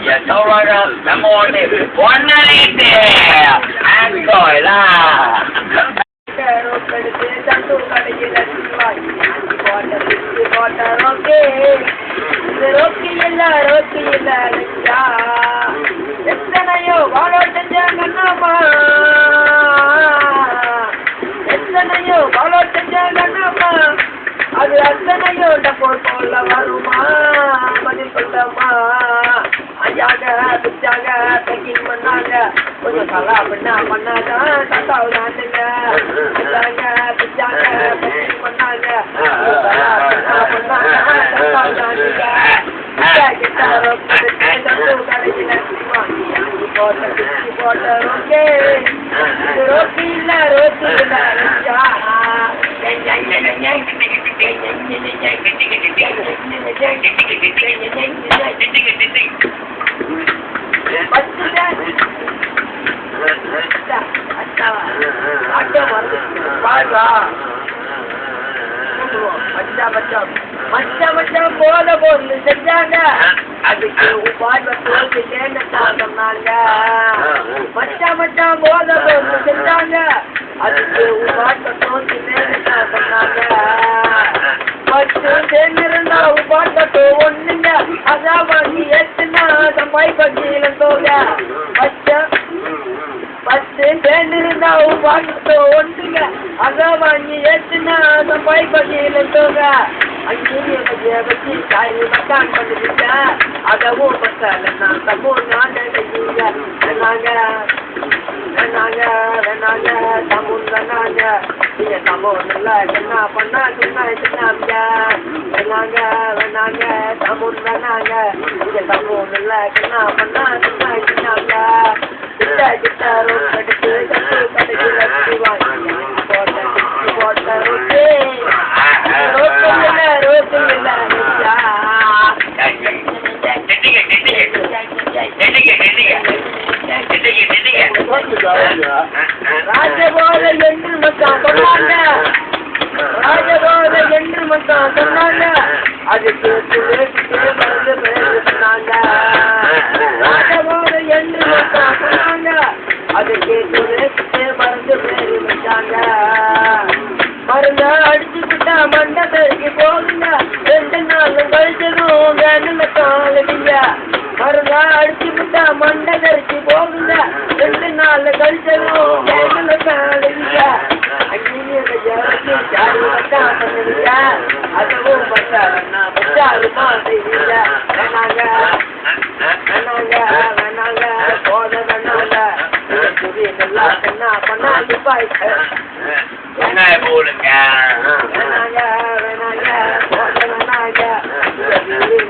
giờ sau đó ra là mua đi quán nó đi đi ăn rồi là எத்தனையோ வாழ செஞ்சாங்கன்னாமா எத்தனையோ வாழ செஞ்சாங்கன்னாமா அது அத்தனையோ போல் போல வருமா பதில் சொல்லமா ஐயாக பிச்சாக பேக்கிங் பண்ணாங்க கொஞ்சம் கலா பண்ணாங்க தத்தாவுதாண்டுங்க ஐயாக பிச்சாக பேக்கிங் பண்ணாங்க தத்தாவுதாண்டுங்க ரோட்டி இல்ல மச்சம் போத பொருள் செஞ்சாங்க அதுக்கு உபாய்வத்தோடு சொன்னாங்க மச்சம் போத பொருள் செஞ்சாங்க அதுக்கு உபாய்வத்தோடு சொன்னாங்க பத்து சேர்ந்திருந்தா உபாட்டத்தோ ஒண்ணுங்க அதான் வாங்கி எட்டுனா சம்பாய் பகில தோக பத்து சேர்ந்திருந்தா உபாட்டத்தோ ஒண்ணுங்க அதான் வாங்கி எட்டுனா சம்பாய் பகில தோக அங்கேயே பற்றிய பற்றி தாய் மக்கான் பண்ணிருக்க அதவும் பத்தால நான் தம்மோ நான் வேணாங்க தமுன் வேணாங்க நீங்க தமோ நல்லா என்ன பண்ணா சொன்னாங்க வேணாங்க தமுன் வேணாங்க நீங்க தமோ நல்லா என்ன பண்ணா சொன்னாங்க கிட்ட ரோட் கட்டுக்கு கட்டுக்கு லட்சி வாங்கி போட்ட ரோட்டு ராஜபோத என்று மட்டும் சொன்னாங்க அதுக்கு மருந்து பேரு சொன்னாங்க ராஜபோத என்று மட்டும் சொன்னாங்க அதுக்கு மருந்து பேரு வச்சாங்க மருந்த அடிச்சுக்கிட்டா மண்டபத்துக்கு போகுங்க 2 நாள் கழிச்சதும் வேணுல காலடிங்க மருந்த அடிச்சுக்கிட்டா மண்டபத்துக்கு போகுங்க 2 நாள் கழிச்சதும் வேணுல காலடிங்க பண்ணுவீங்க அதுவும் பச்சாலுமா செய்வீங்க வேணாங்க போத வேணாங்க நல்லா என்ன பண்ணா துப்பாய் போடுங்க வேணாங்க போத வேணாங்க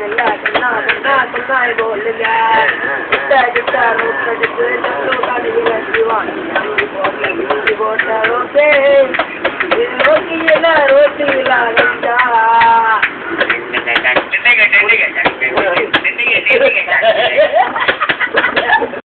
நல்லா என்ன பண்ணா துப்பாய் போடுங்க கிட்ட ரோட்டடுக்கு போட்ட ரோட்டே ரோட்டி